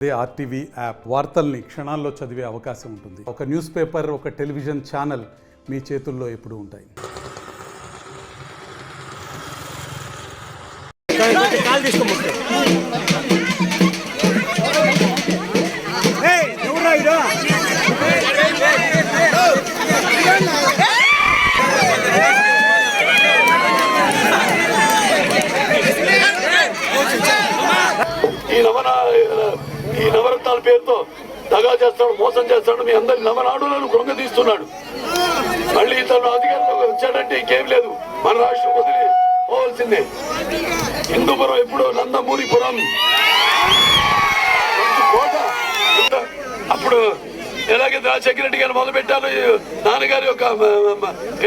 RTV app వార్తల్ని క్షణాల్లో చదివే అవకాశం ఉంటుంది. ఒక న్యూస్ పేపర్, ఒక టెలివిజన్ ఛానల్ మీ చేతుల్లో ఎప్పుడూ ఉంటాయి. ఈ నవరత్నాల పేరుతో దగా చేస్తాడు, మోసం చేస్తాడు, మీ అందరి నవనాడులను కృంగతీస్తున్నాడు. మళ్ళీ ఇతను అధికారంలోకి వచ్చాడంటే ఇంకేం లేదు, మన రాష్ట్రం వదిలి పోవాల్సిందే. హిందూపురం ఎప్పుడు నందమూరిపురం కోట. అప్పుడు ఎలాగైతే రాజశేఖర రెడ్డి గారు మొదలు పెట్టారు, నాన్నగారి యొక్క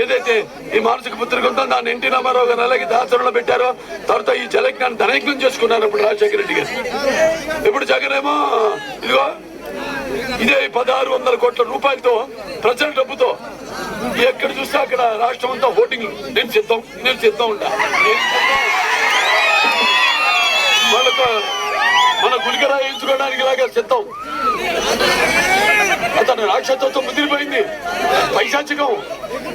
ఏదైతే ఈ మానసిక పుత్రిక ఉందో దాన్ని ఎన్టీ రామారావు గారు ఎలాగైతే ఆచరణలో పెట్టారో, తర్వాత ఈ జలజ్ఞాన్ని ధనయజ్ఞం చేసుకున్నారు అప్పుడు రాజశేఖర రెడ్డి గారు. ఇప్పుడు జగన్ ఏమో ఇదిగో ఇదే 1600 కోట్ల రూపాయలతో ప్రజల డబ్బుతో ఎక్కడ చూస్తే అక్కడ రాష్ట్రం అంతా ఓటింగ్ నేను సిద్ధం ఉంటా. వాళ్ళతో మన గులికరా వేయించుకోవడానికి లాగా సిద్ధం. అతను రాక్షసత్వం ముదిరిపోయింది, పైశాచికం.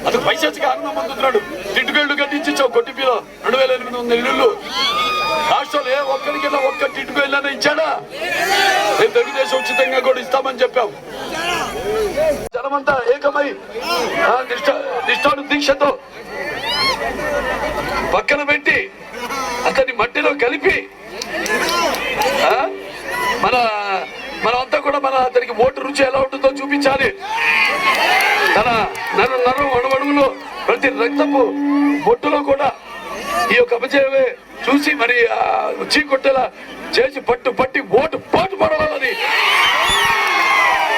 అతను పైశాచిక ఆనందం పొందుతున్నాడు. టిట్టుకేళ్లు కట్టించావు కొట్టిపీలో 2800 ఇళ్ళు. రాష్ట్రంలో ఏ ఒక్కరికైనా ఒక్క టిట్టుకేళ్ళైనా ఇచ్చాడా? మేము తెలుగుదేశం ఉచితంగా కూడా ఇస్తామని చెప్పాం. జనమంతా ఏకమై నిష్ఠాను దీక్షతో పక్కన పెట్టి అతన్ని మట్టిలో కలిపి మనమంతా కూడా అతనికి ఓటు రుచి ఎలా ఉంటుందో చూపించాలి. తన నరం అణువణువులో ప్రతి రక్తపు బొట్టులో కూడా ఈ యొక్క అపజయమే చూసి మరి చీకొట్టేలా చేసి పట్టి ఓటు పడవాలని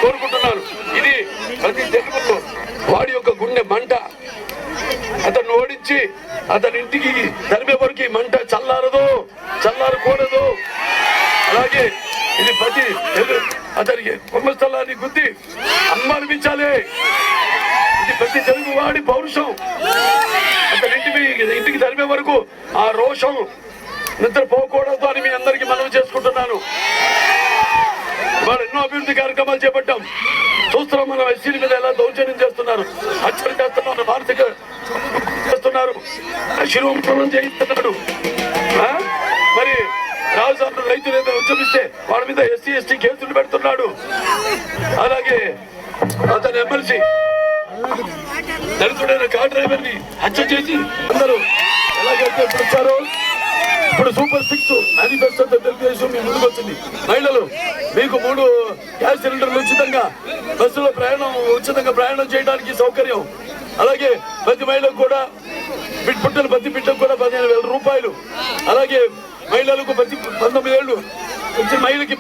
కోరుకుంటున్నాను. ఇది ప్రతి తెలుగు వాడి యొక్క గుండె మంట. అతన్ని ఓడించి అతని ఇంటికి తరిమే వరకు మంట చల్లారకూడదు. అలాగే ఇది ప్రతి అతనికి కుంభస్థలాన్ని గుద్ది అనిపించాలి. ఇది ప్రతి తెలుగు వాడి పౌరుషం. అతని ఇంటికి తరిమే వరకు ఆ రోషం నిద్రపోకూడదు అని మీ అందరికీ మనవి చేసుకుంటున్నాను. వారు ఎన్నో అభివృద్ధి కార్యక్రమాలు చేపట్టాం. చూస్తున్నాం మనం ఎస్సీల మీద ఎలా దౌర్జన్యం చేస్తున్నారు, హత్యలు చేస్తున్నారు, మానసిక చేస్తున్నారు, శిరోముఖం చేయిస్తున్నాడు. మరి రాజధాని రైతులు ఏదో ఉద్యమిస్తే వాళ్ళ మీద ఎస్సీ ఎస్టీ కేసులు పెడుతున్నాడు. అలాగే అతని ఎమ్మెల్సీ దళితుడైన కార్ డ్రైవర్ ని హత్య చేసి అందరూ ఎలాగైతే వచ్చారో ఇప్పుడు సూపర్ 6 మేనిఫెస్టో తెలుగుదేశం మీ ముందుకు వచ్చింది. మహిళలు మీకు 3 గ్యాస్ సిలిండర్లు ఉచితంగా, బస్సులో ఉచితంగా ప్రయాణం చేయడానికి సౌకర్యం. అలాగే ప్రతి మహిళకు కూడా ప్రతి బిడ్డకు కూడా 15,000 రూపాయలు. అలాగే మహిళలకు ప్రతి 19 ఏళ్ళు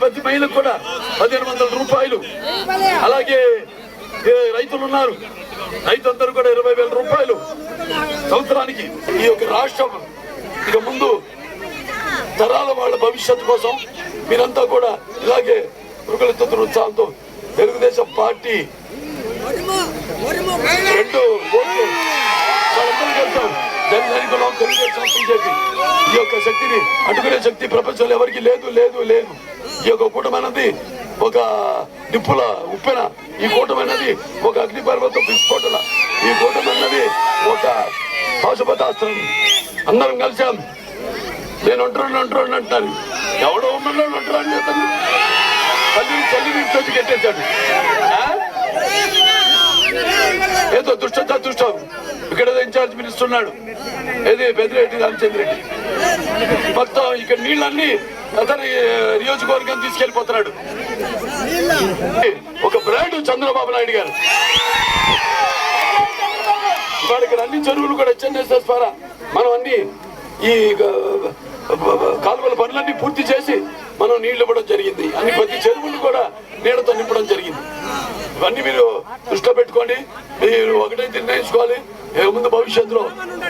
ప్రతి మహిళకు కూడా 1500 రూపాయలు. అలాగే రైతులు ఉన్నారు, రైతులందరూ కూడా 20,000 రూపాయలు సంవత్సరానికి. ఈ యొక్క రాష్ట్రం ఇక ముందు తరాల వాళ్ళ భవిష్యత్తు కోసం మీరంతా కూడా ఇలాగే ఉరుకులెత్తుతున్న ఉత్సాహంతో తెలుగుదేశం పార్టీ 2 ఓట్లు వాళ్ళందరూ వెళ్తాం. జనసైనికులం, తెలుగుదేశం, బీజేపీ. ఈ యొక్క శక్తిని అడ్డుకునే శక్తి ప్రపంచంలో ఎవరికి లేదు. ఈ యొక్క కూటమైనది ఒక నిప్పుల ఉప్పెన, ఈ కూటమైనది ఒక అగ్నిపర్వతం విస్ఫోటన, ఈ కూటమైనది ఒక పాశుపతాస్త్రం. అందరం కలిసాం. నేను ఒంటరి అంటాను, ఎవడో ఉన్నాడో ఒంటరి అతను తల్లి ఇంటి కట్టేశాడు. ఏదో దుష్టం. ఇక్కడ ఇన్ఛార్జ్ మినిస్టర్ ఉన్నాడు, ఏది పెద్దిరెడ్డి రామచంద్ర రెడ్డి. మొత్తం ఇక్కడ నీళ్ళన్నీ అతని నియోజకవర్గం తీసుకెళ్లిపోతున్నాడు. ఒక బ్రాండ్ చంద్రబాబు నాయుడు గారు. ఇవాళ ఇక్కడ అన్ని చెరువులు కూడా హెచ్ఎన్ఎస్ఎస్ ద్వారా మనం అన్ని ఈ కాలువల పనులన్నీ పూర్తి చేసి మనం నీళ్లు ఇవ్వడం జరిగింది. అన్ని ప్రతి చెరువులు కూడా నీళ్లతో నింపడం జరిగింది. ఇవన్నీ మీరు దృష్టిలో పెట్టుకోండి. మీరు ఒకటైతే నిర్ణయించుకోవాలి, ముందు భవిష్యత్తులో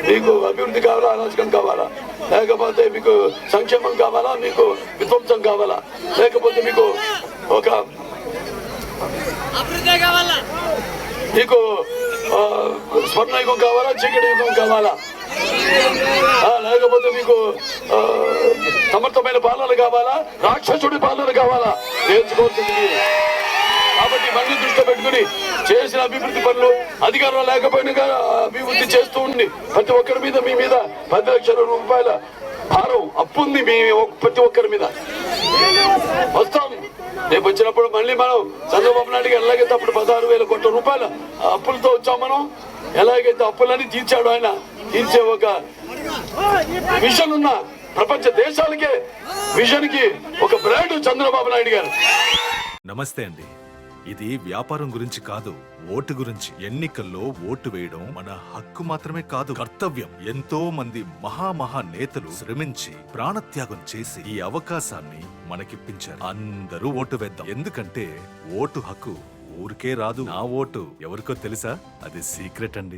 మీకు అభివృద్ధి కావాలా, అరాచకం కావాలా, లేకపోతే మీకు సంక్షేమం కావాలా, మీకు విధ్వంసం కావాలా, లేకపోతే మీకు ఒక మీకు స్వర్ణయుగం కావాలా, చీకటి యుగం కావాలా. లేకపోతే మీకు సమర్థమైన పాలన కావాలా, రాక్షసుడి పాలన కావాలా, నేర్చుకోవాల్సింది మీరు. కాబట్టి ఇవన్నీ దృష్టిలో పెట్టుకుని చేసిన అభివృద్ధి పనులు అధికారం లేకపోయినా అభివృద్ధి చేస్తూ ఉండి ప్రతి ఒక్కరి మీద మీ మీద 10 లక్షల రూపాయల భారం అప్పు ఉంది మీ ప్రతి ఒక్కరి మీద. వస్తాం రేపు వచ్చినప్పుడు మళ్ళీ మనం చంద్రబాబు నాయుడు గారు ఎలాగైతే అప్పుడు 16,000 కోట్ల రూపాయల అప్పులతో వచ్చాం మనం, ఎలాగైతే అప్పులన్నీ తీర్చాడు ఆయన, తీర్చే ఒక విజన్ ఉన్న ప్రపంచ దేశాలకే విజన్ కి ఒక బ్రాండ్ చంద్రబాబు నాయుడు గారు. నమస్తే అండి. ఇది వ్యాపారం గురించి కాదు, ఓటు గురించి. ఎన్నికల్లో ఓటు వేయడం మన హక్కు మాత్రమే కాదు, కర్తవ్యం. ఎంతో మంది మహా నేతలు శ్రమించి ప్రాణత్యాగం చేసి ఈ అవకాశాన్ని మనకిప్పించారు. అందరూ ఓటు వేద్దాం. ఎందుకంటే ఓటు హక్కు ఊరికే రాదు. నా ఓటు ఎవరికో తెలుసా? అది సీక్రెట్ అండి.